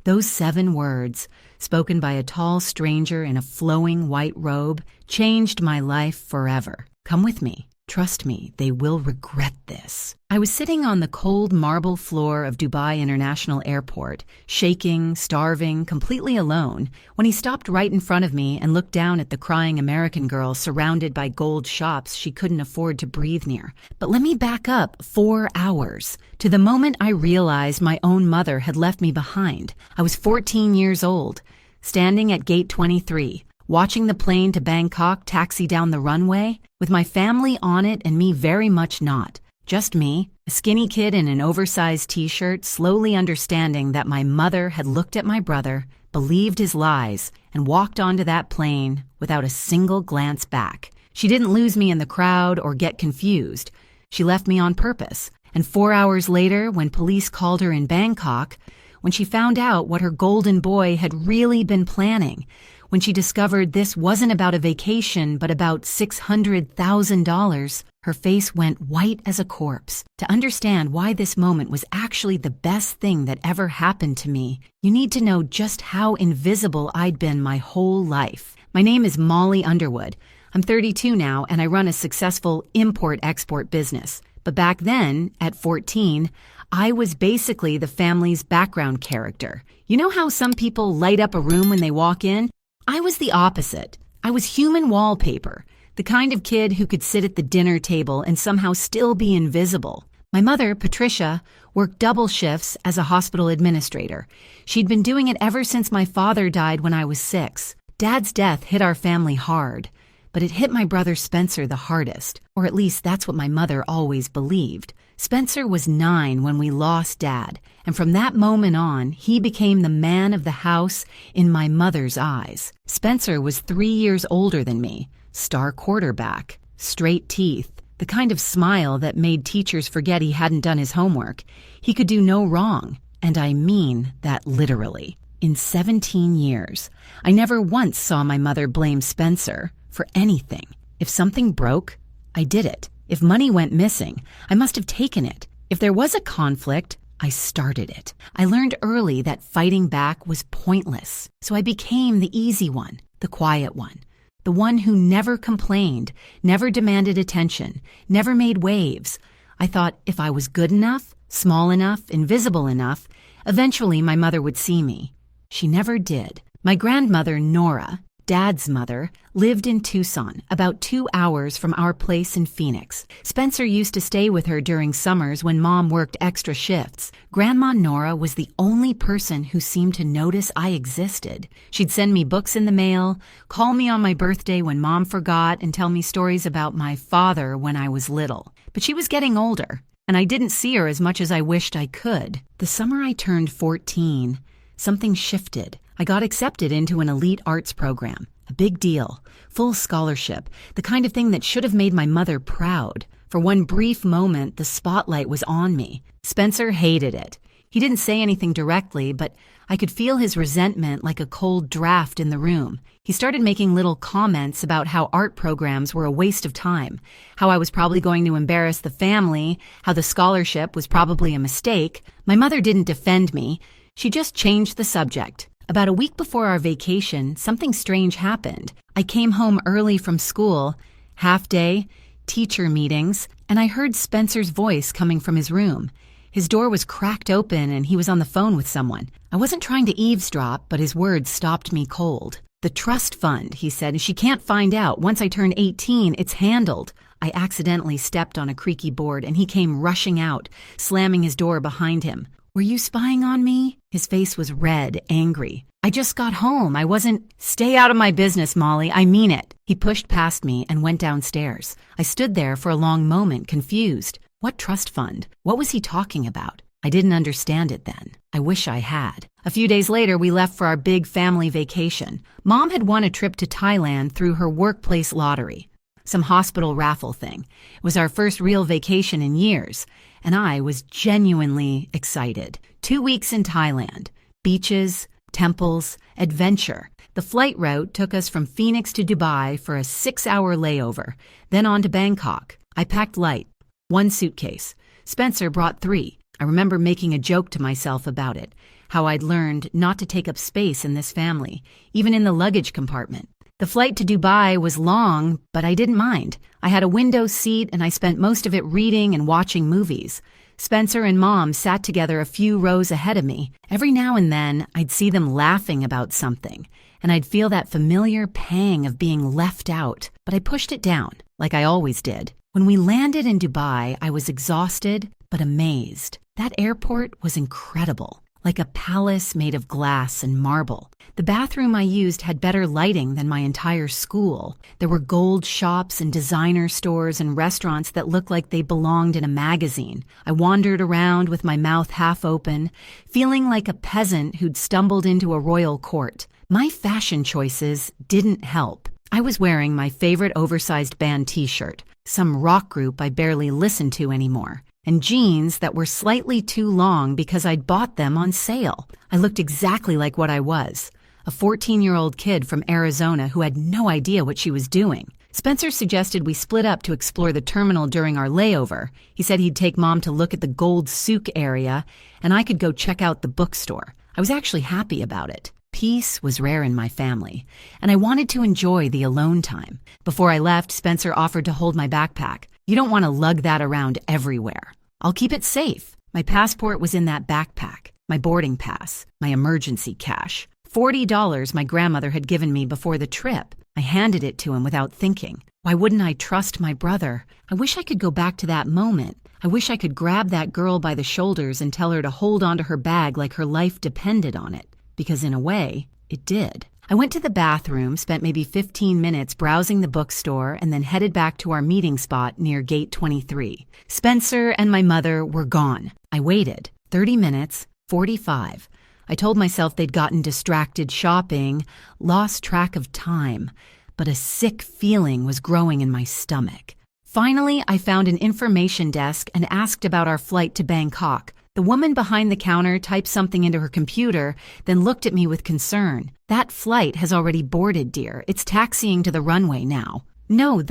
Those 7 words, spoken by a tall stranger in a flowing white robe, changed my life forever. Come with me. Trust me, they will regret this. I was sitting on the cold marble floor of Dubai International Airport, shaking, starving, completely alone, when he stopped right in front of me and looked down at the crying American girl surrounded by gold shops she couldn't afford to breathe near. But let me back up 4 hours, to the moment I realized my own mother had left me behind. I was 14 years old, standing at gate 23, watching the plane to Bangkok taxi down the runway, with my family on it and me very much not. Just me, a skinny kid in an oversized t-shirt, slowly understanding that my mother had looked at my brother, believed his lies, and walked onto that plane without a single glance back. She didn't lose me in the crowd or get confused. She left me on purpose. And 4 hours later, when police called her in Bangkok, when she found out what her golden boy had really been planning, when she discovered this wasn't about a vacation but about $600,000, her face went white as a corpse. To understand why this moment was actually the best thing that ever happened to me, you need to know just how invisible I'd been my whole life. My name is Molly Underwood. I'm 32 now and I run a successful import-export business. But back then, at 14, I was basically the family's background character. You know how some people light up a room when they walk in? I was the opposite. I was human wallpaper, the kind of kid who could sit at the dinner table and somehow still be invisible. My mother, Patricia, worked double shifts as a hospital administrator. She'd been doing it ever since my father died when I was 6. Dad's death hit our family hard, but it hit my brother Spencer the hardest, or at least that's what my mother always believed. Spencer was 9 when we lost Dad, and from that moment on, he became the man of the house in my mother's eyes. Spencer was 3 years older than me, star quarterback, straight teeth, the kind of smile that made teachers forget he hadn't done his homework. He could do no wrong, and I mean that literally. In 17 years, I never once saw my mother blame Spencer for anything. If something broke, I did it. If money went missing, I must have taken it. If there was a conflict, I started it. I learned early that fighting back was pointless, so I became the easy one, the quiet one, the one who never complained, never demanded attention, never made waves. I thought if I was good enough, small enough, invisible enough, eventually my mother would see me. She never did. My grandmother, Nora, Dad's mother, lived in Tucson, about 2 hours from our place in Phoenix. Spencer used to stay with her during summers when Mom worked extra shifts. Grandma Nora was the only person who seemed to notice I existed. She'd send me books in the mail, call me on my birthday when Mom forgot, and tell me stories about my father when I was little. But she was getting older, and I didn't see her as much as I wished I could. The summer I turned 14, something shifted. I got accepted into an elite arts program, a big deal, full scholarship, the kind of thing that should have made my mother proud. For one brief moment, the spotlight was on me. Spencer hated it. He didn't say anything directly, but I could feel his resentment like a cold draft in the room. He started making little comments about how art programs were a waste of time, how I was probably going to embarrass the family, how the scholarship was probably a mistake. My mother didn't defend me. She just changed the subject. About a week before our vacation, something strange happened. I came home early from school, half day, teacher meetings, and I heard Spencer's voice coming from his room. His door was cracked open and he was on the phone with someone. I wasn't trying to eavesdrop, but his words stopped me cold. "The trust fund," he said, "and she can't find out. Once I turn 18, it's handled." I accidentally stepped on a creaky board and he came rushing out, slamming his door behind him. "Were you spying on me?" His face was red, angry. "I just got home. I wasn't—" "Stay out of my business, Molly. I mean it." He pushed past me and went downstairs. I stood there for a long moment, confused. What trust fund? What was he talking about? I didn't understand it then. I wish I had. A few days later, we left for our big family vacation. Mom had won a trip to Thailand through her workplace lottery. Some hospital raffle thing. It was our first real vacation in years, and I was genuinely excited. 2 weeks in Thailand. Beaches, temples, adventure. The flight route took us from Phoenix to Dubai for a 6-hour layover, then on to Bangkok. I packed light. 1 suitcase. Spencer brought 3. I remember making a joke to myself about it, how I'd learned not to take up space in this family, even in the luggage compartment. The flight to Dubai was long, but I didn't mind. I had a window seat and I spent most of it reading and watching movies. Spencer and Mom sat together a few rows ahead of me. Every now and then, I'd see them laughing about something, and I'd feel that familiar pang of being left out, but I pushed it down, like I always did. When we landed in Dubai, I was exhausted, but amazed. That airport was incredible, like a palace made of glass and marble. The bathroom I used had better lighting than my entire school. There were gold shops and designer stores and restaurants that looked like they belonged in a magazine. I wandered around with my mouth half open, feeling like a peasant who'd stumbled into a royal court. My fashion choices didn't help. I was wearing my favorite oversized band t-shirt, some rock group I barely listened to anymore, and jeans that were slightly too long because I'd bought them on sale. I looked exactly like what I was, a 14-year-old kid from Arizona who had no idea what she was doing. Spencer suggested we split up to explore the terminal during our layover. He said he'd take Mom to look at the gold souk area, and I could go check out the bookstore. I was actually happy about it. Peace was rare in my family, and I wanted to enjoy the alone time. Before I left, Spencer offered to hold my backpack. You don't want to lug that around everywhere. I'll keep it safe. My passport was in that backpack, my boarding pass, my emergency cash. $40 my grandmother had given me before the trip. I handed it to him without thinking. Why wouldn't I trust my brother? I wish I could go back to that moment. I wish I could grab that girl by the shoulders and tell her to hold onto her bag like her life depended on it. Because in a way, it did. I went to the bathroom, spent maybe 15 minutes browsing the bookstore, and then headed back to our meeting spot near Gate 23. Spencer and my mother were gone. I waited. 30 minutes, 45. I told myself they'd gotten distracted shopping, lost track of time, but a sick feeling was growing in my stomach. Finally, I found an information desk and asked about our flight to Bangkok. The woman behind the counter typed something into her computer, then looked at me with concern. That flight has already boarded, dear. It's taxiing to the runway now. No,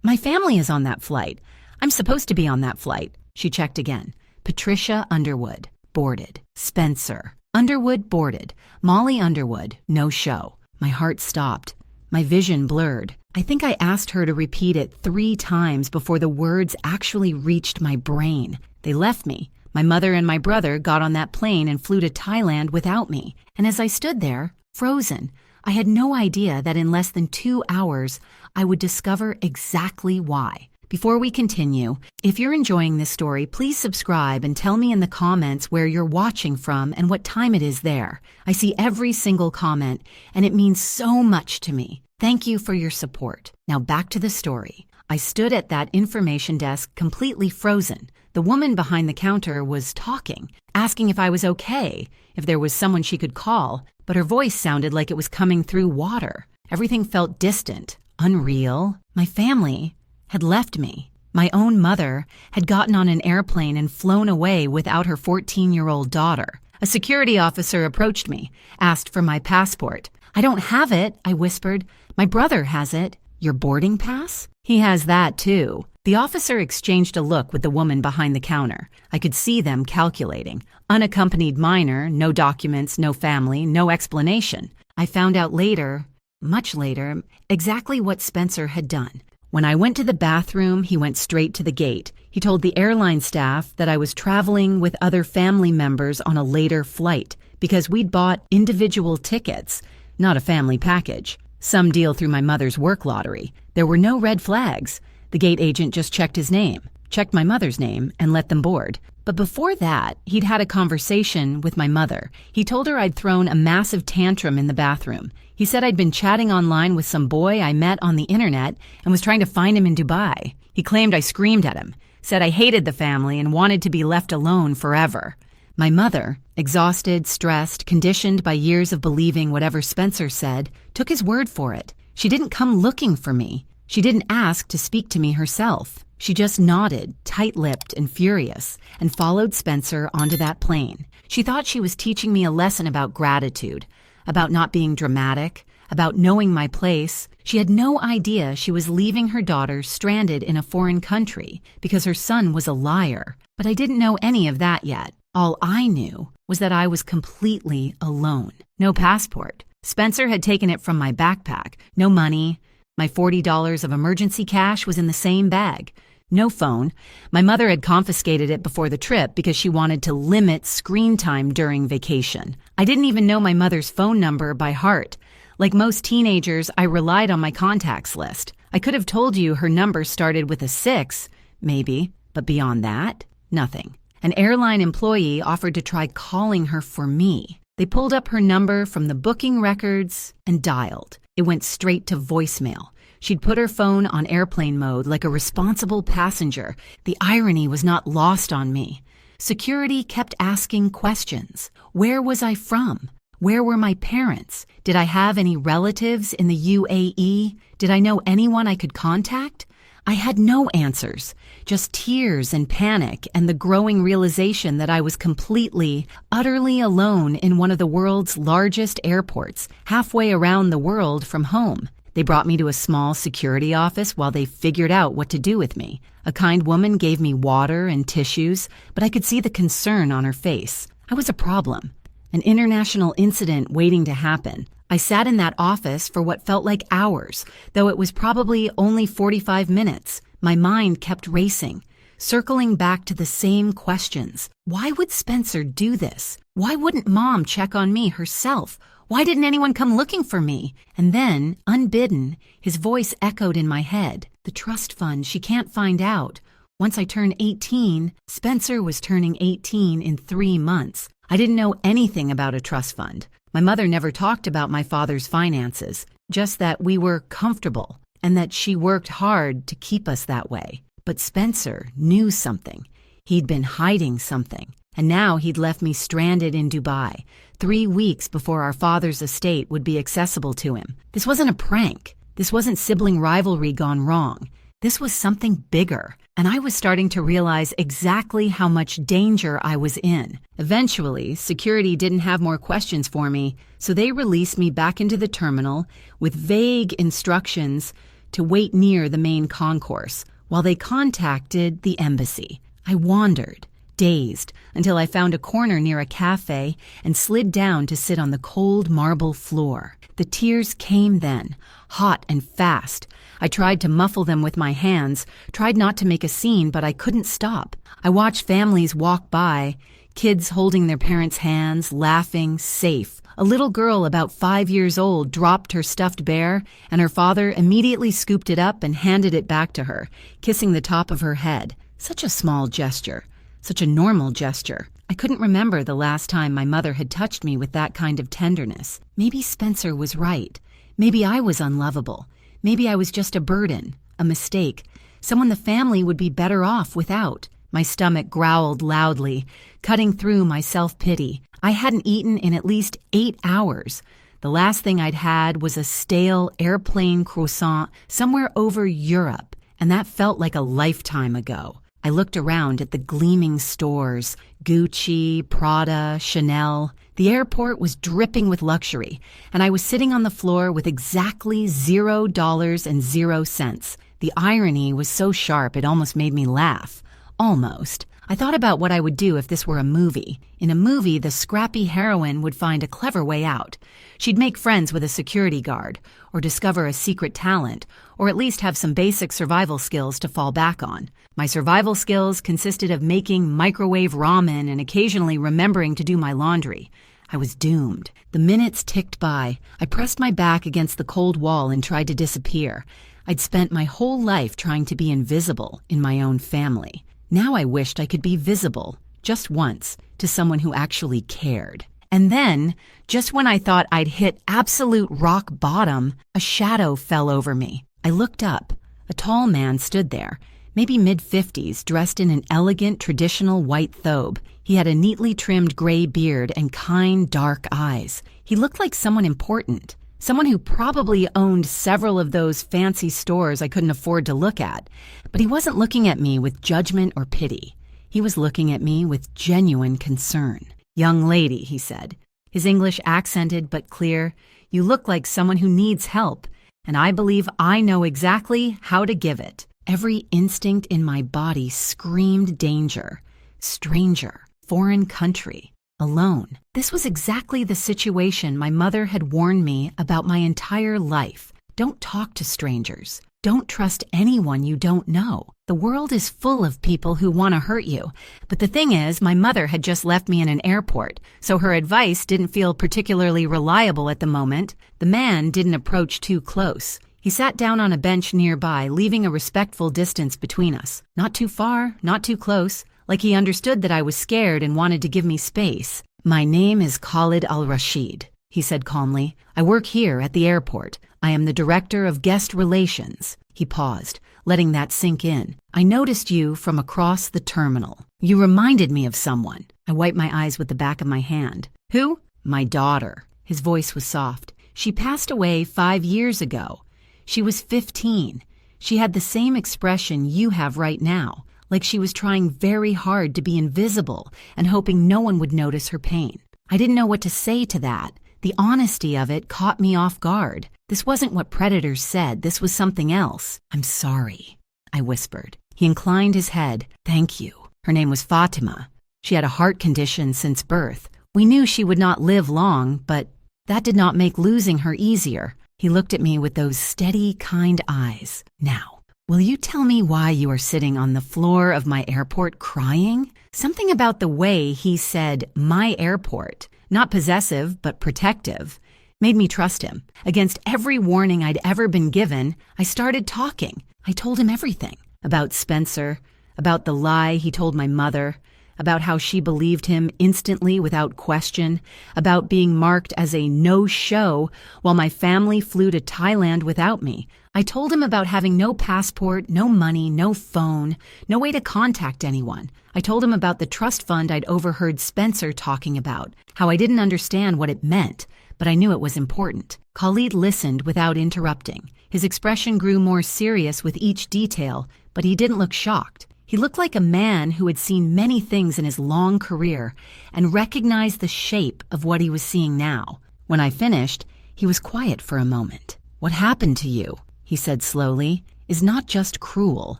my family is on that flight. I'm supposed to be on that flight. She checked again. Patricia Underwood, boarded. Spencer Underwood, boarded. Molly Underwood, no show. My heart stopped. My vision blurred. I think I asked her to repeat it 3 times before the words actually reached my brain. They left me. My mother and my brother got on that plane and flew to Thailand without me. And as I stood there, frozen, I had no idea that in less than 2 hours, I would discover exactly why. Before we continue, if you're enjoying this story, please subscribe and tell me in the comments where you're watching from and what time it is there. I see every single comment, and it means so much to me. Thank you for your support. Now back to the story. I stood at that information desk completely frozen. The woman behind the counter was talking, asking if I was okay, if there was someone she could call, but her voice sounded like it was coming through water. Everything felt distant, unreal. My family had left me. My own mother had gotten on an airplane and flown away without her 14-year-old daughter. A security officer approached me, asked for my passport. I don't have it, I whispered. My brother has it. Your boarding pass? He has that too. The officer exchanged a look with the woman behind the counter. I could see them calculating. Unaccompanied minor, no documents, no family, no explanation. I found out later, much later, exactly what Spencer had done. When I went to the bathroom, he went straight to the gate. He told the airline staff that I was traveling with other family members on a later flight because we'd bought individual tickets, not a family package. Some deal through my mother's work lottery. There were no red flags. The gate agent just checked his name, checked my mother's name, and let them board. But before that, he'd had a conversation with my mother. He told her I'd thrown a massive tantrum in the bathroom. He said I'd been chatting online with some boy I met on the internet and was trying to find him in Dubai. He claimed I screamed at him, said I hated the family and wanted to be left alone forever. My mother, exhausted, stressed, conditioned by years of believing whatever Spencer said, took his word for it. She didn't come looking for me. She didn't ask to speak to me herself. She just nodded, tight-lipped and furious, and followed Spencer onto that plane. She thought she was teaching me a lesson about gratitude, about not being dramatic, about knowing my place. She had no idea she was leaving her daughter stranded in a foreign country because her son was a liar. But I didn't know any of that yet. All I knew was that I was completely alone. No passport. Spencer had taken it from my backpack. No money. My $40 of emergency cash was in the same bag. No phone. My mother had confiscated it before the trip because she wanted to limit screen time during vacation. I didn't even know my mother's phone number by heart. Like most teenagers, I relied on my contacts list. I could have told you her number started with a 6, maybe, but beyond that, nothing. An airline employee offered to try calling her for me. They pulled up her number from the booking records and dialed. It went straight to voicemail. She'd put her phone on airplane mode like a responsible passenger. The irony was not lost on me. Security kept asking questions. Where was I from? Where were my parents? Did I have any relatives in the UAE? Did I know anyone I could contact? I had no answers, just tears and panic and the growing realization that I was completely, utterly alone in one of the world's largest airports, halfway around the world from home. They brought me to a small security office while they figured out what to do with me. A kind woman gave me water and tissues, but I could see the concern on her face. I was a problem, an international incident waiting to happen. I sat in that office for what felt like hours, though it was probably only 45 minutes. My mind kept racing, circling back to the same questions. Why would Spencer do this? Why wouldn't Mom check on me herself? Why didn't anyone come looking for me? And then, unbidden, his voice echoed in my head. The trust fund, she can't find out. Once I turned 18, Spencer was turning 18 in 3 months. I didn't know anything about a trust fund. My mother never talked about my father's finances, just that we were comfortable and that she worked hard to keep us that way. But Spencer knew something. He'd been hiding something. And now he'd left me stranded in Dubai, 3 weeks before our father's estate would be accessible to him. This wasn't a prank. This wasn't sibling rivalry gone wrong. This was something bigger, and I was starting to realize exactly how much danger I was in. Eventually, security didn't have more questions for me, so they released me back into the terminal with vague instructions to wait near the main concourse while they contacted the embassy. I wandered, dazed, until I found a corner near a cafe and slid down to sit on the cold marble floor. The tears came then, hot and fast. I tried to muffle them with my hands, tried not to make a scene, but I couldn't stop. I watched families walk by, kids holding their parents' hands, laughing, safe. A little girl about 5 years old dropped her stuffed bear, and her father immediately scooped it up and handed it back to her, kissing the top of her head. Such a small gesture. Such a normal gesture. I couldn't remember the last time my mother had touched me with that kind of tenderness. Maybe Spencer was right. Maybe I was unlovable. Maybe I was just a burden, a mistake, someone the family would be better off without. My stomach growled loudly, cutting through my self-pity. I hadn't eaten in at least 8 hours. The last thing I'd had was a stale airplane croissant somewhere over Europe, and that felt like a lifetime ago. I looked around at the gleaming stores, Gucci, Prada, Chanel. The airport was dripping with luxury, and I was sitting on the floor with exactly $0 The irony was so sharp it almost made me laugh. Almost. I thought about what I would do if this were a movie. In a movie, the scrappy heroine would find a clever way out. She'd make friends with a security guard, or discover a secret talent, or at least have some basic survival skills to fall back on. My survival skills consisted of making microwave ramen and occasionally remembering to do my laundry. I was doomed. The minutes ticked by. I pressed my back against the cold wall and tried to disappear. I'd spent my whole life trying to be invisible in my own family. Now I wished I could be visible, just once, to someone who actually cared. And then, just when I thought I'd hit absolute rock bottom, a shadow fell over me. I looked up. A tall man stood there, maybe mid-50s, dressed in an elegant, traditional white thobe. He had a neatly trimmed gray beard and kind, dark eyes. He looked like someone important. Someone who probably owned several of those fancy stores I couldn't afford to look at. But he wasn't looking at me with judgment or pity. He was looking at me with genuine concern. "Young lady," he said. his English accented but clear. "You look like someone who needs help, and I believe I know exactly how to give it." Every instinct in my body screamed danger. Stranger, foreign country, alone. This was exactly the situation my mother had warned me about my entire life. Don't talk to strangers. Don't trust anyone you don't know. The world is full of people who want to hurt you. But the thing is, my mother had just left me in an airport, so her advice didn't feel particularly reliable at the moment. The man didn't approach too close. He sat down on a bench nearby, leaving a respectful distance between us. Not too far, not too close, like he understood that I was scared and wanted to give me space. "My name is Khalid al-Rashid," he said calmly. "I work here at the airport. I am the director of guest relations." He paused, letting that sink in. "I noticed you from across the terminal. You reminded me of someone." I wiped my eyes with the back of my hand. "Who?" "My daughter." His voice was soft. "She passed away 5 years ago. She was 15. She had the same expression you have right now, like she was trying very hard to be invisible and hoping no one would notice her pain." I didn't know what to say to that. The honesty of it caught me off guard. This wasn't what predators said. This was something else. "I'm sorry," I whispered. He inclined his head. "Thank you." Her name was Fatima. She had a heart condition since birth. We knew she would not live long, but that did not make losing her easier. He looked at me with those steady, kind eyes. "Now, will you tell me why you are sitting on the floor of my airport crying?" Something about the way he said, "my airport," not possessive but protective, made me trust him. Against every warning I'd ever been given, I started talking. I told him everything. About Spencer, about the lie he told my mother, about how she believed him instantly without question, about being marked as a no-show while my family flew to Thailand without me. I told him about having no passport, no money, no phone, no way to contact anyone. I told him about the trust fund I'd overheard Spencer talking about, how I didn't understand what it meant, but I knew it was important. Khalid listened without interrupting. His expression grew more serious with each detail, but he didn't look shocked. He looked like a man who had seen many things in his long career and recognized the shape of what he was seeing now. When I finished, he was quiet for a moment. "What happened to you," he said slowly, "is not just cruel.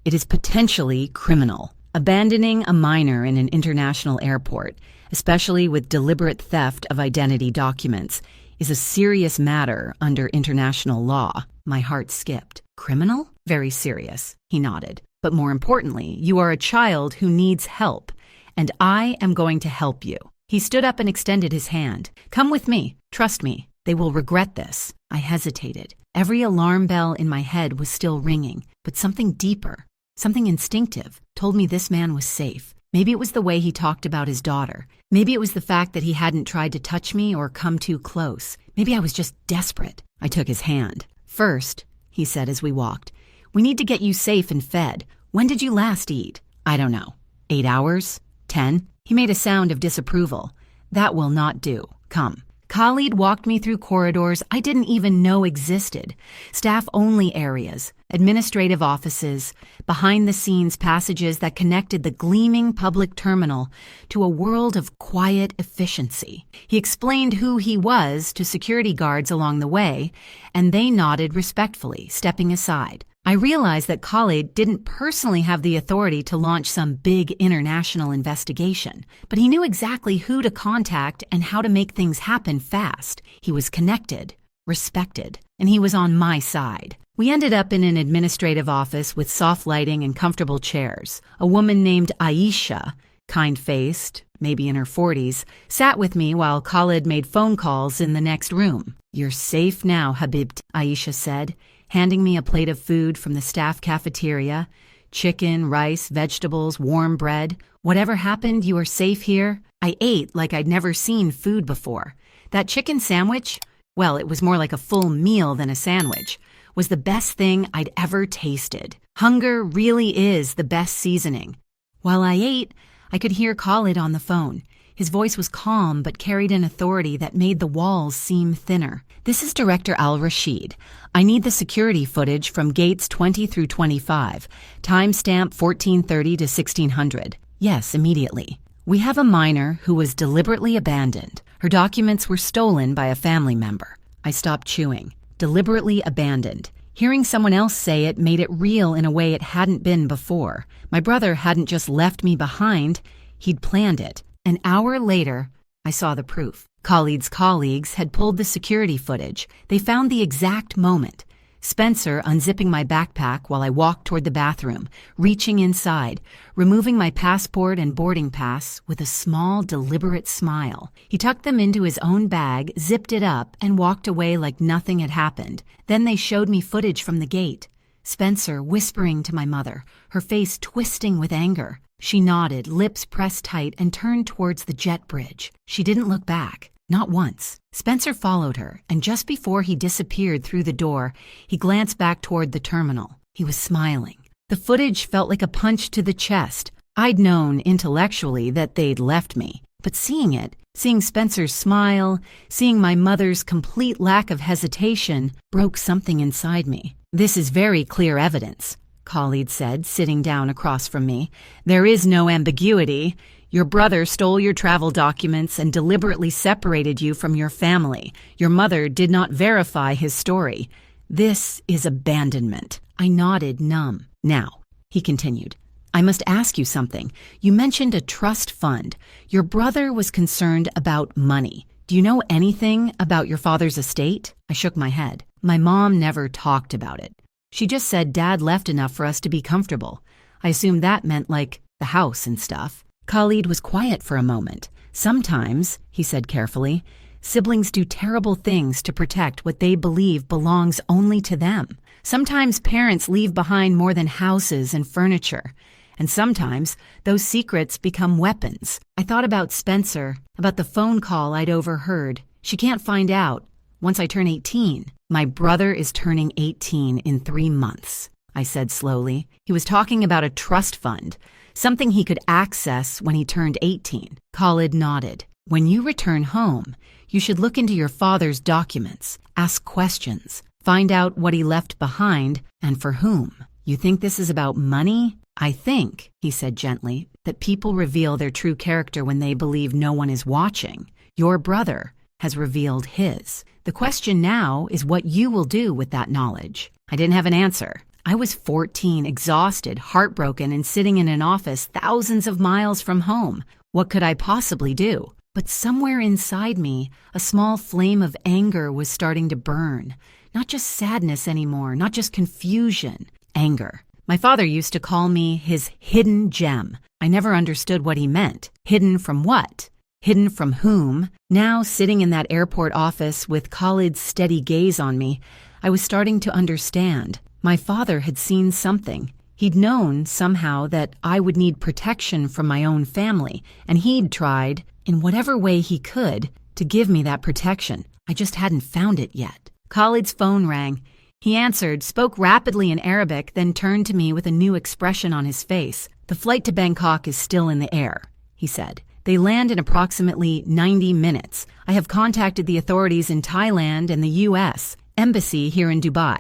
It is potentially criminal. Abandoning a minor in an international airport, especially with deliberate theft of identity documents, is a serious matter under international law." My heart skipped. "Criminal?" "Very serious," he nodded. "But more importantly, you are a child who needs help, and I am going to help you." He stood up and extended his hand. "Come with me. Trust me. They will regret this." I hesitated. Every alarm bell in my head was still ringing, but something deeper, something instinctive, told me this man was safe. Maybe it was the way he talked about his daughter. Maybe it was the fact that he hadn't tried to touch me or come too close. Maybe I was just desperate. I took his hand. "First," he said as we walked, "we need to get you safe and fed. When did you last eat?" "I don't know. 8 hours? 10? He made a sound of disapproval. "That will not do. Come." Khalid walked me through corridors I didn't even know existed, staff-only areas, administrative offices, behind-the-scenes passages that connected the gleaming public terminal to a world of quiet efficiency. He explained who he was to security guards along the way, and they nodded respectfully, stepping aside. I realized that Khalid didn't personally have the authority to launch some big international investigation, but he knew exactly who to contact and how to make things happen fast. He was connected, respected, and he was on my side. We ended up in an administrative office with soft lighting and comfortable chairs. A woman named Aisha, kind-faced, maybe in her 40s, sat with me while Khalid made phone calls in the next room. "You're safe now, Habibt," Aisha said, handing me a plate of food from the staff cafeteria. Chicken, rice, vegetables, warm bread. "Whatever happened, you are safe here." I ate like I'd never seen food before. That chicken sandwich, well, it was more like a full meal than a sandwich, was the best thing I'd ever tasted. Hunger really is the best seasoning. While I ate, I could hear Khalid on the phone. His voice was calm but carried an authority that made the walls seem thinner. "This is Director Al-Rashid. I need the security footage from gates 20 through 25. Timestamp 1430 to 1600. "Yes, immediately." We have a minor who was deliberately abandoned. Her documents were stolen by a family member. I stopped chewing. Deliberately abandoned. Hearing someone else say it made it real in a way it hadn't been before. My brother hadn't just left me behind, he'd planned it. An hour later, I saw the proof. Khalid's colleagues had pulled the security footage. They found the exact moment. Spencer unzipping my backpack while I walked toward the bathroom, reaching inside, removing my passport and boarding pass with a small, deliberate smile. He tucked them into his own bag, zipped it up, and walked away like nothing had happened. Then they showed me footage from the gate. Spencer whispering to my mother, her face twisting with anger. She nodded, lips pressed tight, and turned towards the jet bridge. She didn't look back. Not once. Spencer followed her, and just before he disappeared through the door, he glanced back toward the terminal. He was smiling. The footage felt like a punch to the chest. I'd known intellectually that they'd left me, but seeing it, seeing Spencer's smile, seeing my mother's complete lack of hesitation, broke something inside me. "This is very clear evidence," Khalid said, sitting down across from me. "There is no ambiguity. Your brother stole your travel documents and deliberately separated you from your family. Your mother did not verify his story. This is abandonment." I nodded, numb. "Now," he continued, "I must ask you something. You mentioned a trust fund. Your brother was concerned about money. Do you know anything about your father's estate?" I shook my head. My mom never talked about it. She just said Dad left enough for us to be comfortable. I assumed that meant, like, the house and stuff. Khalid was quiet for a moment. "Sometimes," he said carefully, "siblings do terrible things to protect what they believe belongs only to them. Sometimes parents leave behind more than houses and furniture. And sometimes those secrets become weapons." I thought about Spencer, about the phone call I'd overheard. She can't find out. Once I turn 18. "My brother is turning 18 in 3 months," I said slowly. He was talking about a trust fund, something he could access when he turned 18. Khalid nodded. "When you return home, you should look into your father's documents, ask questions, find out what he left behind and for whom. You think this is about money? I think," he said gently, "that people reveal their true character when they believe no one is watching. Your brother has revealed his. The question now is what you will do with that knowledge." I didn't have an answer. I was 14, exhausted, heartbroken, and sitting in an office thousands of miles from home. What could I possibly do? But somewhere inside me, a small flame of anger was starting to burn. Not just sadness anymore, not just confusion. Anger. My father used to call me his hidden gem. I never understood what he meant. Hidden from what? Hidden from whom? Now, sitting in that airport office with Khalid's steady gaze on me, I was starting to understand. My father had seen something. He'd known somehow that I would need protection from my own family, and he'd tried, in whatever way he could, to give me that protection. I just hadn't found it yet. Khalid's phone rang. He answered, spoke rapidly in Arabic, then turned to me with a new expression on his face. "The flight to Bangkok is still in the air," he said. "They land in approximately 90 minutes. I have contacted the authorities in Thailand and the U.S. Embassy here in Dubai.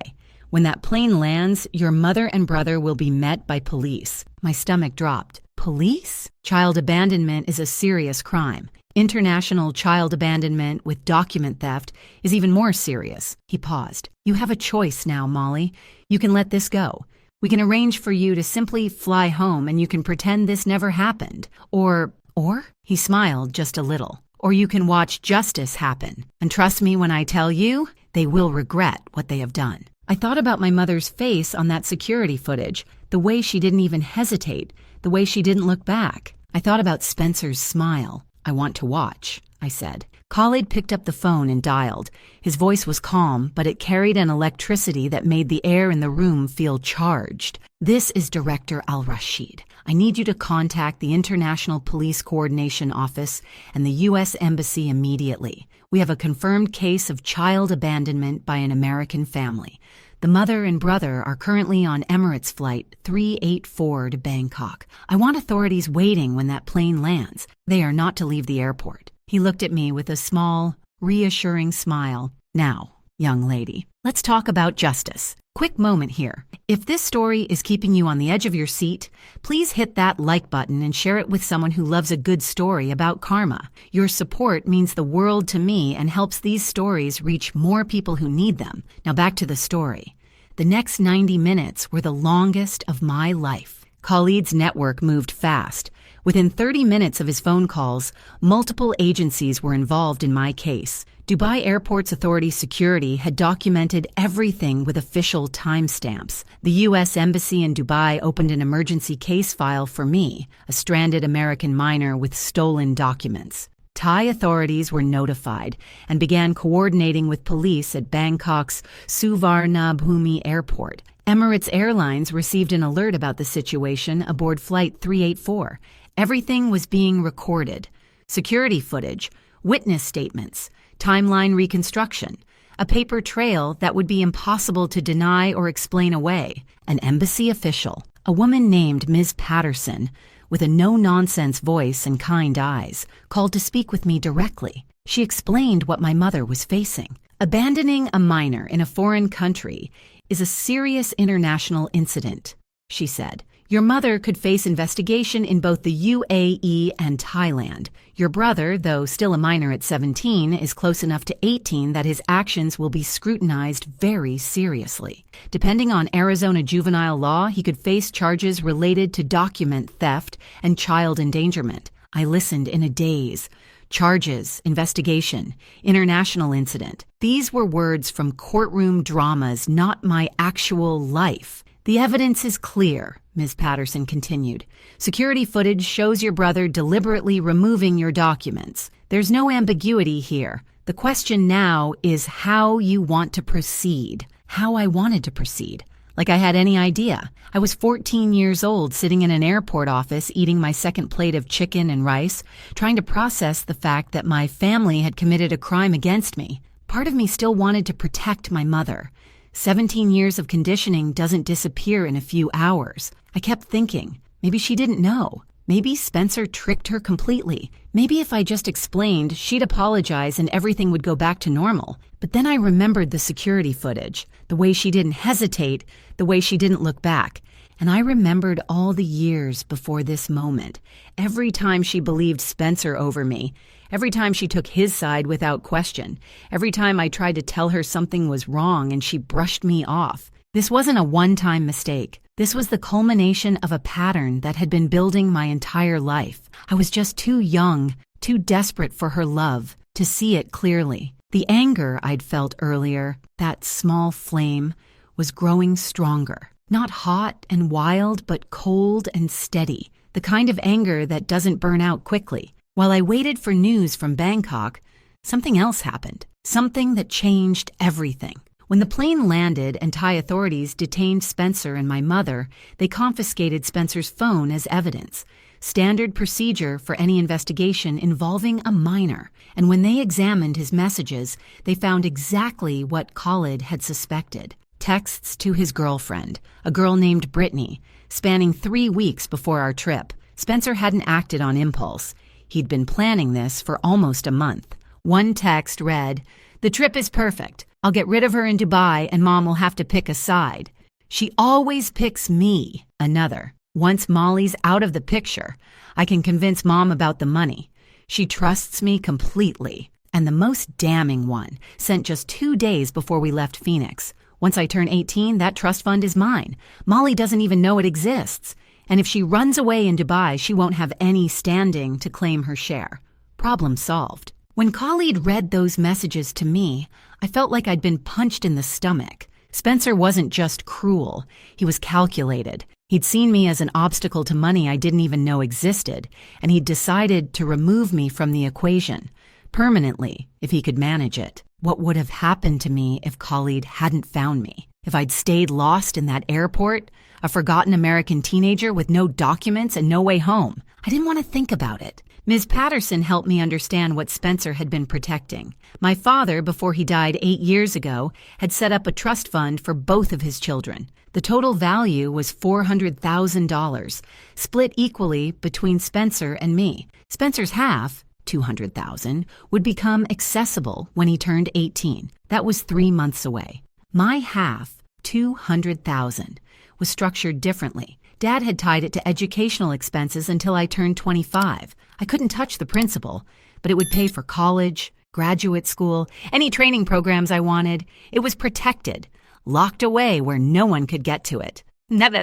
When that plane lands, your mother and brother will be met by police." My stomach dropped. Police? Child abandonment is a serious crime. International child abandonment with document theft is even more serious. He paused. "You have a choice now, Molly. You can let this go. We can arrange for you to simply fly home and you can pretend this never happened. Or? He smiled just a little. "Or you can watch justice happen. And trust me when I tell you, they will regret what they have done." I thought about my mother's face on that security footage, the way she didn't even hesitate, the way she didn't look back. I thought about Spencer's smile. "I want to watch," I said. Khalid picked up the phone and dialed. His voice was calm, but it carried an electricity that made the air in the room feel charged. "This is Director Al-Rashid. I need you to contact the International Police Coordination Office and the U.S. Embassy immediately. We have a confirmed case of child abandonment by an American family. The mother and brother are currently on Emirates Flight 384 to Bangkok. I want authorities waiting when that plane lands. They are not to leave the airport." He looked at me with a small, reassuring smile. "Now, young lady, Let's talk about justice. Quick moment here. If this story is keeping you on the edge of your seat, please hit that like button and share it with someone who loves a good story about karma. Your support means the world to me and helps these stories reach more people who need them. Now back to the story. The next 90 minutes were the longest of my life. Khalid's network moved fast. Within 30 minutes of his phone calls, multiple agencies were involved in my case. Dubai Airports Authority security had documented everything with official timestamps. The U.S. Embassy in Dubai opened an emergency case file for me, a stranded American minor with stolen documents. Thai authorities were notified and began coordinating with police at Bangkok's Suvarnabhumi Airport. Emirates Airlines received an alert about the situation aboard Flight 384. Everything was being recorded. Security footage, witness statements, timeline reconstruction, a paper trail that would be impossible to deny or explain away. An embassy official, a woman named Ms. Patterson, with a no-nonsense voice and kind eyes, called to speak with me directly. She explained what my mother was facing. Abandoning a minor in a foreign country is a serious international incident, she said. Your mother could face investigation in both the UAE and Thailand. Your brother, though still a minor at 17, is close enough to 18 that his actions will be scrutinized very seriously. Depending on Arizona juvenile law, he could face charges related to document theft and child endangerment. I listened in a daze. Charges, investigation, international incident. These were words from courtroom dramas, not my actual life. The evidence is clear, Ms. Patterson continued. Security footage shows your brother deliberately removing your documents. There's no ambiguity here. The question now is how you want to proceed. How I wanted to proceed. Like I had any idea. I was 14 years old, sitting in an airport office, eating my second plate of chicken and rice, trying to process the fact that my family had committed a crime against me. Part of me still wanted to protect my mother. 17 years of conditioning doesn't disappear in a few hours. I kept thinking, maybe she didn't know. Maybe Spencer tricked her completely. Maybe if I just explained, she'd apologize and everything would go back to normal. But then I remembered the security footage, the way she didn't hesitate, the way she didn't look back. And I remembered all the years before this moment. Every time she believed Spencer over me. Every time she took his side without question. Every time I tried to tell her something was wrong and she brushed me off. This wasn't a one-time mistake. This was the culmination of a pattern that had been building my entire life. I was just too young, too desperate for her love, to see it clearly. The anger I'd felt earlier, that small flame, was growing stronger. Not hot and wild, but cold and steady. The kind of anger that doesn't burn out quickly. While I waited for news from Bangkok, something else happened. Something that changed everything. When the plane landed and Thai authorities detained Spencer and my mother, they confiscated Spencer's phone as evidence. Standard procedure for any investigation involving a minor. And when they examined his messages, they found exactly what Khalid had suspected. Texts to his girlfriend, a girl named Brittany, spanning 3 weeks before our trip. Spencer hadn't acted on impulse. He'd been planning this for almost a month. One text read, "The trip is perfect. I'll get rid of her in Dubai and Mom will have to pick a side. She always picks me." Another, "Once Molly's out of the picture, I can convince Mom about the money. She trusts me completely." And the most damning one, sent just 2 days before we left Phoenix. "Once I turn 18, that trust fund is mine. Molly doesn't even know it exists. And if she runs away in Dubai, she won't have any standing to claim her share." Problem solved. When Khalid read those messages to me, I felt like I'd been punched in the stomach. Spencer wasn't just cruel. He was calculated. He'd seen me as an obstacle to money I didn't even know existed, and he'd decided to remove me from the equation. Permanently, if he could manage it. What would have happened to me if Khalid hadn't found me? If I'd stayed lost in that airport, a forgotten American teenager with no documents and no way home? I didn't want to think about it. Ms. Patterson helped me understand what Spencer had been protecting. My father, before he died 8 years ago, had set up a trust fund for both of his children. The total value was $400,000, split equally between Spencer and me. Spencer's half, $200,000, would become accessible when he turned 18. That was 3 months away. My half, $200,000, was structured differently. Dad had tied it to educational expenses until I turned 25. I couldn't touch the principal, but it would pay for college, graduate school, any training programs I wanted. It was protected, locked away where no one could get to it.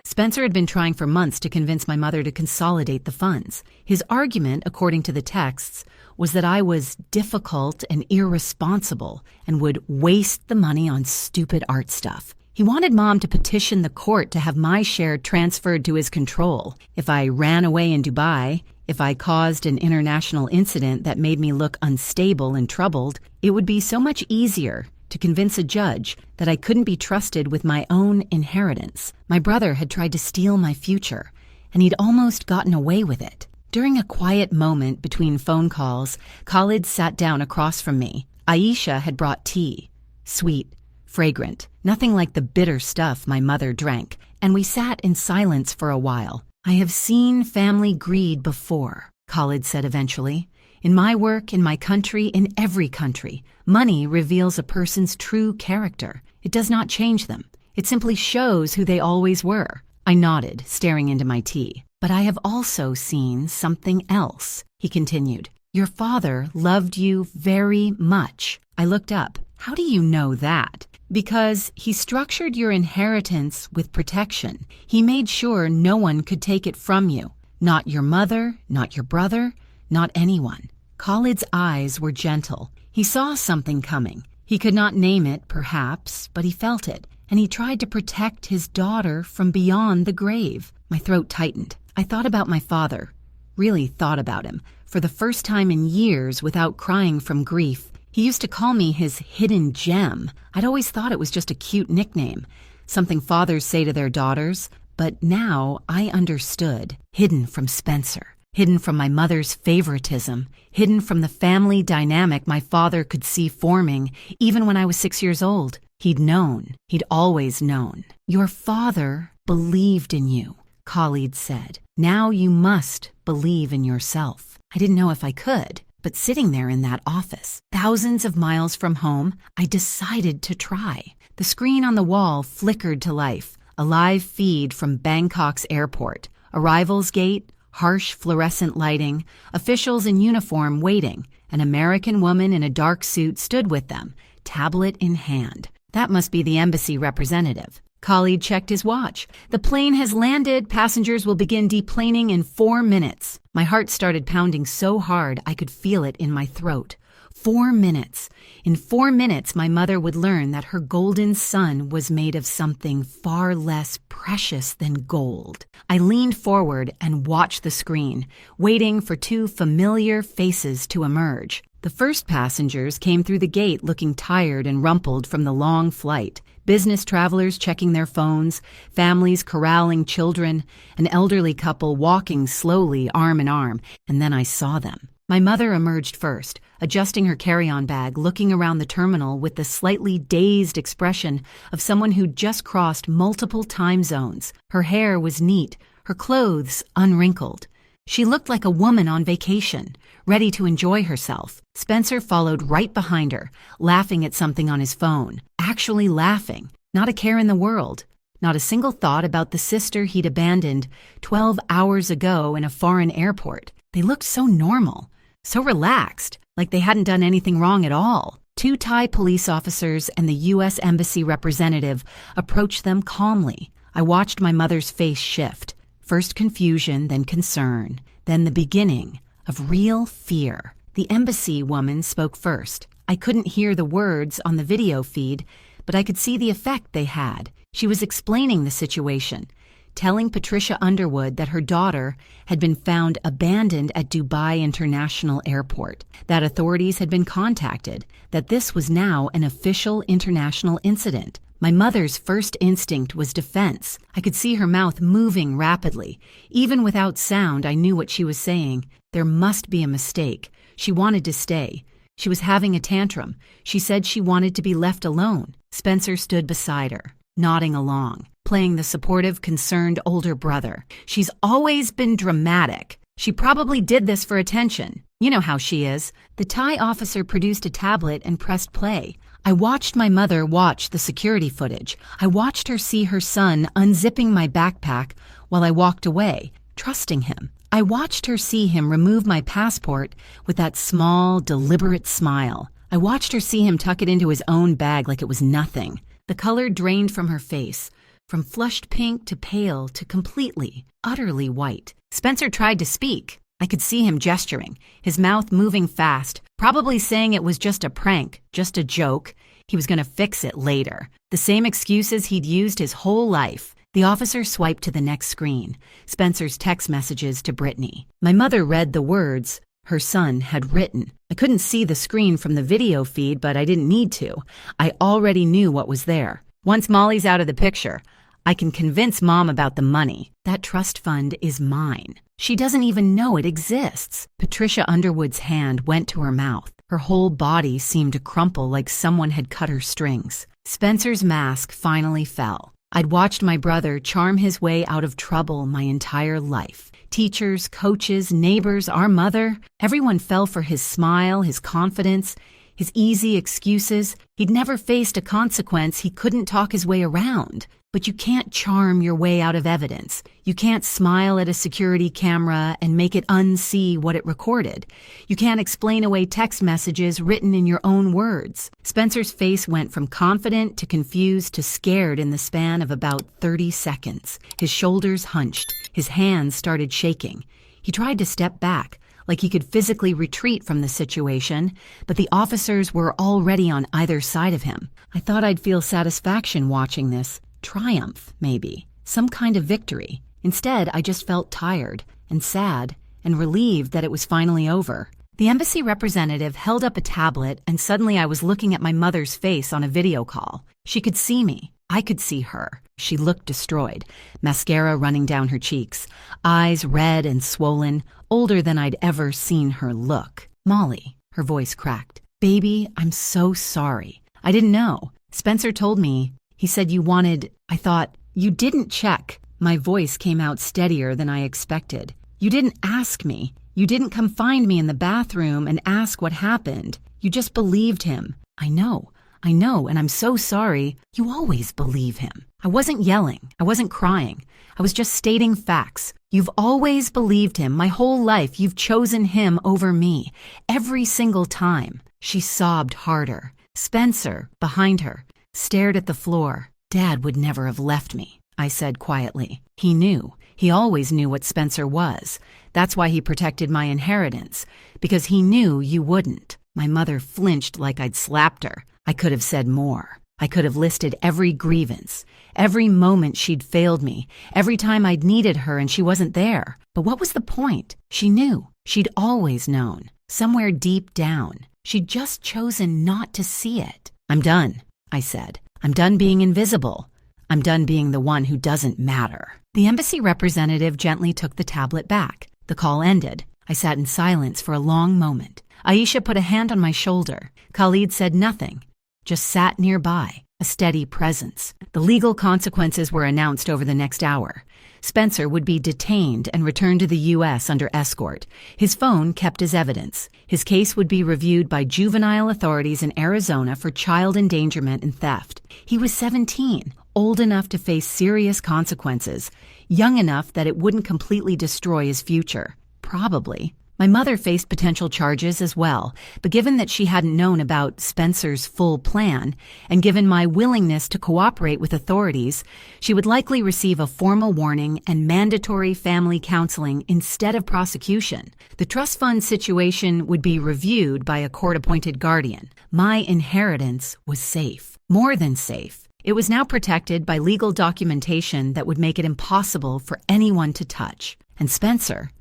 Spencer had been trying for months to convince my mother to consolidate the funds. His argument, according to the texts, was that I was difficult and irresponsible and would waste the money on stupid art stuff. He wanted Mom to petition the court to have my share transferred to his control. If I ran away in Dubai, if I caused an international incident that made me look unstable and troubled, it would be so much easier to convince a judge that I couldn't be trusted with my own inheritance. My brother had tried to steal my future, and he'd almost gotten away with it. During a quiet moment between phone calls, Khalid sat down across from me. Aisha had brought tea, sweet, fragrant, nothing like the bitter stuff my mother drank, and we sat in silence for a while. "I have seen family greed before," Khalid said eventually. "In my work, in my country, in every country, money reveals a person's true character. It does not change them. It simply shows who they always were." I nodded, staring into my tea. "But I have also seen something else," he continued. "Your father loved you very much." I looked up. "How do you know that?" "Because he structured your inheritance with protection. He made sure no one could take it from you. Not your mother, not your brother, not anyone." Khalid's eyes were gentle. He saw something coming. He could not name it, perhaps, but he felt it, and he tried to protect his daughter from beyond the grave. My throat tightened. I thought about my father, really thought about him, for the first time in years without crying from grief. He used to call me his hidden gem. I'd always thought it was just a cute nickname, something fathers say to their daughters, but now I understood. Hidden from Spencer. Hidden from my mother's favoritism, hidden from the family dynamic my father could see forming even when I was 6 years old. He'd known. He'd always known. "Your father believed in you," Khalid said. "Now you must believe in yourself." I didn't know if I could, but sitting there in that office, thousands of miles from home, I decided to try. The screen on the wall flickered to life, a live feed from Bangkok's airport, arrivals gate, harsh fluorescent lighting, officials in uniform waiting. An American woman in a dark suit stood with them, tablet in hand. That must be the embassy representative. Khalid checked his watch. "The plane has landed. Passengers will begin deplaning in 4 minutes. My heart started pounding so hard I could feel it in my throat. 4 minutes. In 4 minutes, my mother would learn that her golden son was made of something far less precious than gold. I leaned forward and watched the screen, waiting for 2 familiar faces to emerge. The first passengers came through the gate looking tired and rumpled from the long flight. Business travelers checking their phones, families corralling children, an elderly couple walking slowly arm in arm, and then I saw them. My mother emerged first, adjusting her carry-on bag, looking around the terminal with the slightly dazed expression of someone who'd just crossed multiple time zones. Her hair was neat, her clothes unwrinkled. She looked like a woman on vacation, ready to enjoy herself. Spencer followed right behind her, laughing at something on his phone. Actually laughing. Not a care in the world. Not a single thought about the sister he'd abandoned 12 hours ago in a foreign airport. They looked so normal, so relaxed, like they hadn't done anything wrong at all. 2 Thai police officers and the U.S. Embassy representative approached them calmly. I watched my mother's face shift. First confusion, then concern, then the beginning of real fear. The embassy woman spoke first. I couldn't hear the words on the video feed, but I could see the effect they had. She was explaining the situation, telling Patricia Underwood that her daughter had been found abandoned at Dubai International Airport, that authorities had been contacted, that this was now an official international incident. My mother's first instinct was defense. I could see her mouth moving rapidly. Even without sound, I knew what she was saying. There must be a mistake. She wanted to stay. She was having a tantrum. She said she wanted to be left alone. Spencer stood beside her, nodding along, playing the supportive, concerned older brother. "She's always been dramatic. She probably did this for attention. You know how she is." The Thai officer produced a tablet and pressed play. I watched my mother watch the security footage. I watched her see her son unzipping my backpack while I walked away, trusting him. I watched her see him remove my passport with that small, deliberate smile. I watched her see him tuck it into his own bag like it was nothing. The color drained from her face, from flushed pink to pale to completely, utterly white. Spencer tried to speak. I could see him gesturing, his mouth moving fast, probably saying it was just a prank, just a joke. He was going to fix it later. The same excuses he'd used his whole life. The officer swiped to the next screen, Spencer's text messages to Brittany. My mother read the words her son had written. I couldn't see the screen from the video feed, but I didn't need to. I already knew what was there. Once Molly's out of the picture, I can convince Mom about the money. That trust fund is mine. She doesn't even know it exists. Patricia Underwood's hand went to her mouth. Her whole body seemed to crumple like someone had cut her strings. Spencer's mask finally fell. I'd watched my brother charm his way out of trouble my entire life. Teachers, coaches, neighbors, our mother, everyone fell for his smile, his confidence, his easy excuses. He'd never faced a consequence he couldn't talk his way around. But you can't charm your way out of evidence. You can't smile at a security camera and make it unsee what it recorded. You can't explain away text messages written in your own words. Spencer's face went from confident to confused to scared in the span of about 30 seconds. His shoulders hunched. His hands started shaking. He tried to step back, like he could physically retreat from the situation, but the officers were already on either side of him. I thought I'd feel satisfaction watching this. Triumph, maybe. Some kind of victory. Instead, I just felt tired and sad and relieved that it was finally over. The embassy representative held up a tablet, and suddenly I was looking at my mother's face on a video call. She could see me. I could see her. She looked destroyed, mascara running down her cheeks, eyes red and swollen, older than I'd ever seen her look. "Molly," her voice cracked. "Baby, I'm so sorry. I didn't know. Spencer told me. He said you wanted, I thought, you didn't check." My voice came out steadier than I expected. "You didn't ask me. You didn't come find me in the bathroom and ask what happened. You just believed him." I know, and I'm so sorry." "You always believe him." I wasn't yelling. I wasn't crying. I was just stating facts. "You've always believed him. My whole life, you've chosen him over me. Every single time." She sobbed harder. Spencer, behind her, stared at the floor. "Dad would never have left me," I said quietly. He knew. He always knew what Spencer was. That's why he protected my inheritance, because he knew you wouldn't. My mother flinched like I'd slapped her. I could have said more. I could have listed every grievance, every moment she'd failed me, every time I'd needed her and she wasn't there. But what was the point? She knew. She'd always known. Somewhere deep down. She'd just chosen not to see it. "I'm done," I said. "I'm done being invisible. I'm done being the one who doesn't matter." The embassy representative gently took the tablet back. The call ended. I sat in silence for a long moment. Aisha put a hand on my shoulder. Khalid said nothing, just sat nearby, a steady presence. The legal consequences were announced over the next hour. Spencer would be detained and returned to the U.S. under escort. His phone kept as evidence. His case would be reviewed by juvenile authorities in Arizona for child endangerment and theft. He was 17, old enough to face serious consequences, young enough that it wouldn't completely destroy his future. Probably. My mother faced potential charges as well, but given that she hadn't known about Spencer's full plan, and given my willingness to cooperate with authorities, she would likely receive a formal warning and mandatory family counseling instead of prosecution. The trust fund situation would be reviewed by a court-appointed guardian. My inheritance was safe. More than safe. It was now protected by legal documentation that would make it impossible for anyone to touch. And Spencer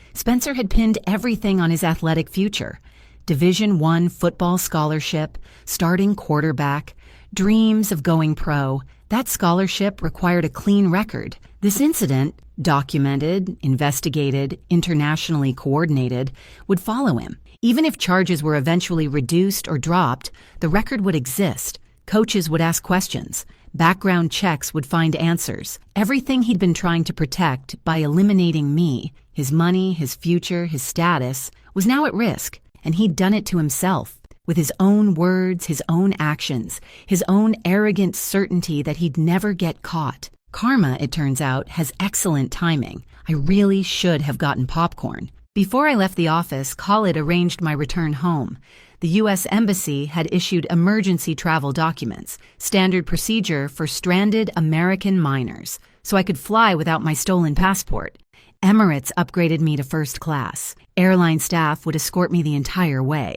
had pinned everything on his athletic future. Division I football scholarship, starting quarterback, dreams of going pro. That scholarship required a clean record. This incident, documented, investigated, internationally coordinated, would follow him. Even if charges were eventually reduced or dropped, the record would exist. Coaches would ask questions. Background checks would find answers. Everything he'd been trying to protect by eliminating me, his money, his future, his status, was now at risk, and he'd done it to himself. with his own words, his own actions, his own arrogant certainty that he'd never get caught. Karma, it turns out, has excellent timing. I really should have gotten popcorn. Before I left the office, Khalid arranged my return home. The U.S. Embassy had issued emergency travel documents, standard procedure for stranded American minors, so I could fly without my stolen passport. Emirates upgraded me to first class. Airline staff would escort me the entire way.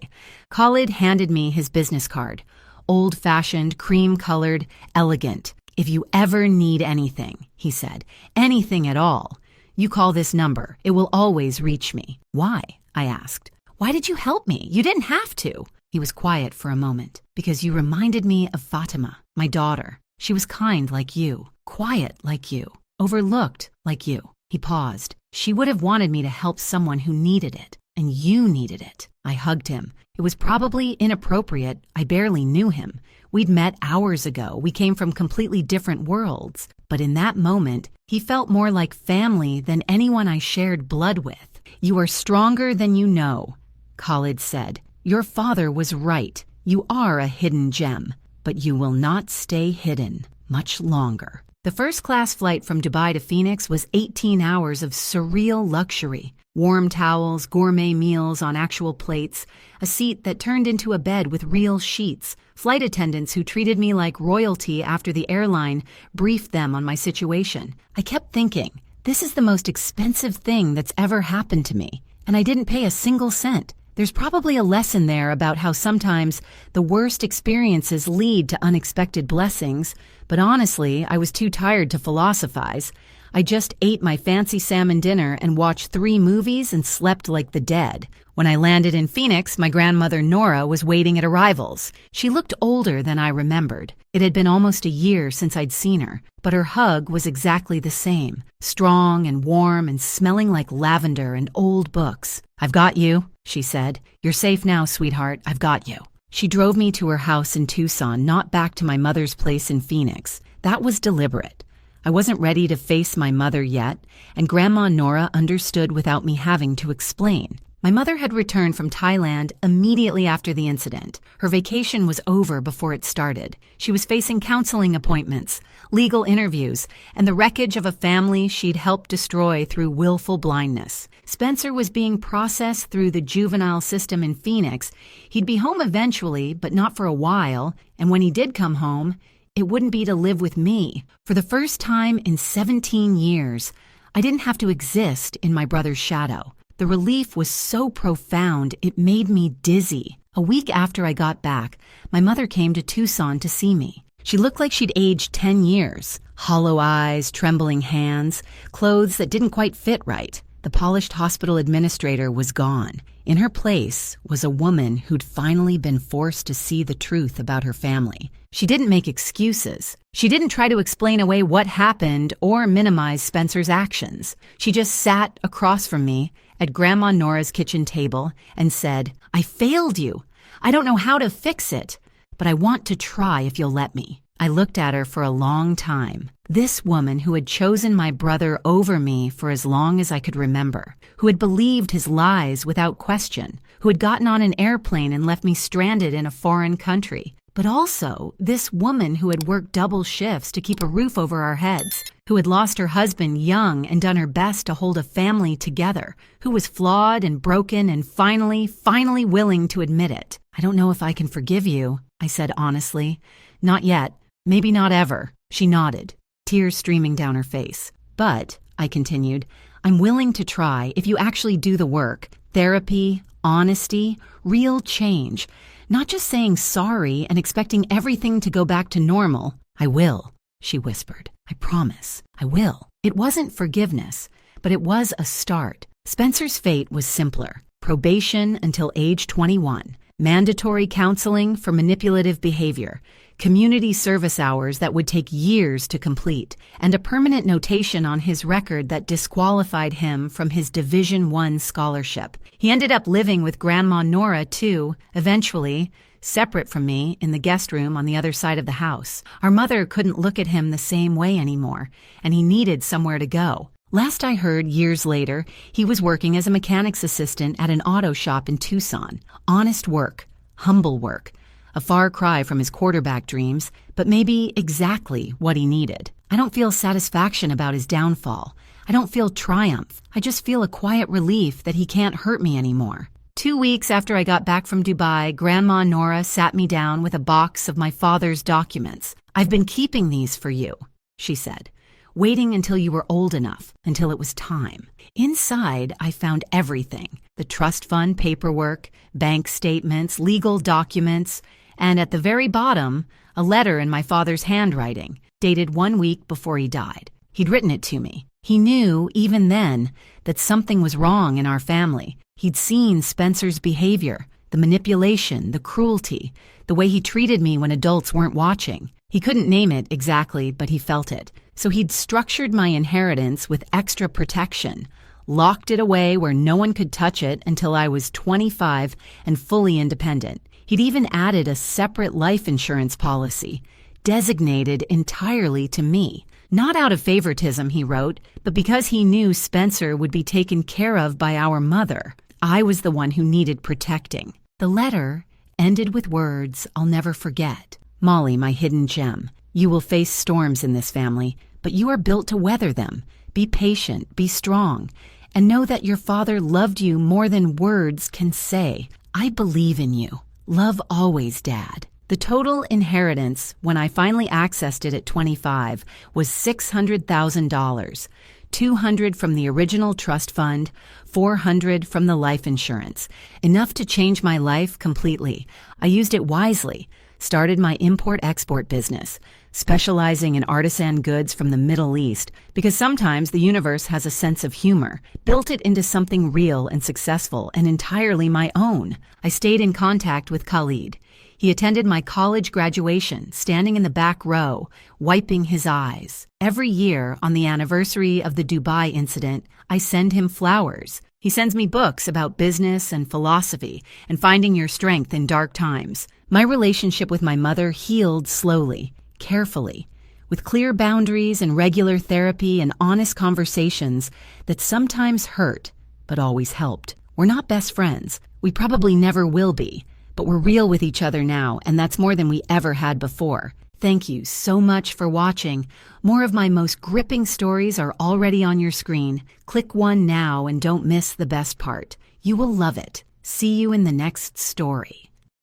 Khalid handed me his business card. Old-fashioned, cream-colored, elegant. "If you ever need anything," he said, "anything at all, you call this number. It will always reach me." "Why?" I asked. "Why did you help me? You didn't have to." He was quiet for a moment. "Because you reminded me of Fatima, my daughter. She was kind like you, quiet like you, overlooked like you." He paused. "She would have wanted me to help someone who needed it, and you needed it." I hugged him. It was probably inappropriate. I barely knew him. We'd met hours ago. We came from completely different worlds. But in that moment, he felt more like family than anyone I shared blood with. "You are stronger than you know," Khalid said. "Your father was right. You are a hidden gem, but you will not stay hidden much longer." The first-class flight from Dubai to Phoenix was 18 hours of surreal luxury. Warm towels, gourmet meals on actual plates, a seat that turned into a bed with real sheets, flight attendants who treated me like royalty after the airline briefed them on my situation. I kept thinking, this is the most expensive thing that's ever happened to me, and I didn't pay a single cent. There's probably a lesson there about how sometimes the worst experiences lead to unexpected blessings, but honestly, I was too tired to philosophize. I just ate my fancy salmon dinner and watched 3 movies and slept like the dead. When I landed in Phoenix, my grandmother Nora was waiting at arrivals. She looked older than I remembered. It had been almost a year since I'd seen her, but her hug was exactly the same, strong and warm and smelling like lavender and old books. "I've got you," she said. "You're safe now, sweetheart. I've got you." She drove me to her house in Tucson, not back to my mother's place in Phoenix. That was deliberate. I wasn't ready to face my mother yet, and Grandma Nora understood without me having to explain. My mother had returned from Thailand immediately after the incident. Her vacation was over before it started. She was facing counseling appointments, legal interviews, and the wreckage of a family she'd helped destroy through willful blindness. Spencer was being processed through the juvenile system in Phoenix. He'd be home eventually, but not for a while, and when he did come home, it wouldn't be to live with me. For the first time in 17 years, I didn't have to exist in my brother's shadow. The relief was so profound, it made me dizzy. A week after I got back, my mother came to Tucson to see me. She looked like she'd aged 10 years. Hollow eyes, trembling hands, clothes that didn't quite fit right. The polished hospital administrator was gone. In her place was a woman who'd finally been forced to see the truth about her family. She didn't make excuses. She didn't try to explain away what happened or minimize Spencer's actions. She just sat across from me at Grandma Nora's kitchen table and said, "I failed you. I don't know how to fix it, but I want to try if you'll let me." I looked at her for a long time. This woman who had chosen my brother over me for as long as I could remember, who had believed his lies without question, who had gotten on an airplane and left me stranded in a foreign country. But also, this woman who had worked double shifts to keep a roof over our heads, who had lost her husband young and done her best to hold a family together, who was flawed and broken and finally willing to admit it. "I don't know if I can forgive you," I said honestly. "Not yet. Maybe not ever." She nodded, tears streaming down her face. "But," I continued, "I'm willing to try if you actually do the work. Therapy, honesty, real change. Not just saying sorry and expecting everything to go back to normal." "I will," she whispered. "I promise. I will." It wasn't forgiveness, but it was a start. Spencer's fate was simpler. Probation until age 21. Mandatory counseling for manipulative behavior. Community service hours that would take years to complete, and a permanent notation on his record that disqualified him from his Division I scholarship. He ended up living with Grandma Nora, too, eventually, separate from me, in the guest room on the other side of the house. Our mother couldn't look at him the same way anymore, and he needed somewhere to go. Last I heard, years later, he was working as a mechanic's assistant at an auto shop in Tucson. Honest work, humble work, a far cry from his quarterback dreams, but maybe exactly what he needed. I don't feel satisfaction about his downfall. I don't feel triumph. I just feel a quiet relief that he can't hurt me anymore. 2 weeks after I got back from Dubai, Grandma Nora sat me down with a box of my father's documents. "I've been keeping these for you," she said, "waiting until you were old enough, until it was time." Inside, I found everything: the trust fund paperwork, bank statements, legal documents, and at the very bottom, a letter in my father's handwriting, dated 1 week before he died. He'd written it to me. He knew, even then, that something was wrong in our family. He'd seen Spencer's behavior, the manipulation, the cruelty, the way he treated me when adults weren't watching. He couldn't name it exactly, but he felt it. So he'd structured my inheritance with extra protection, locked it away where no one could touch it until I was 25 and fully independent. He'd even added a separate life insurance policy, designated entirely to me. Not out of favoritism, he wrote, but because he knew Spencer would be taken care of by our mother. I was the one who needed protecting. The letter ended with words I'll never forget. "Molly, my hidden gem, you will face storms in this family, but you are built to weather them. Be patient, be strong, and know that your father loved you more than words can say. I believe in you. Love always, Dad." The total inheritance, when I finally accessed it at 25, was $600,000, $200 from the original trust fund, $400 from the life insurance, enough to change my life completely. I used it wisely, started my import-export business, specializing in artisan goods from the Middle East, because sometimes the universe has a sense of humor, built it into something real and successful and entirely my own. I stayed in contact with Khalid. He attended my college graduation, standing in the back row, wiping his eyes. Every year, on the anniversary of the Dubai incident, I send him flowers. He sends me books about business and philosophy and finding your strength in dark times. My relationship with my mother healed slowly, carefully, with clear boundaries and regular therapy and honest conversations that sometimes hurt, but always helped. We're not best friends. We probably never will be. But we're real with each other now, and that's more than we ever had before. Thank you so much for watching. More of my most gripping stories are already on your screen. Click one now and don't miss the best part. You will love it. See you in the next story.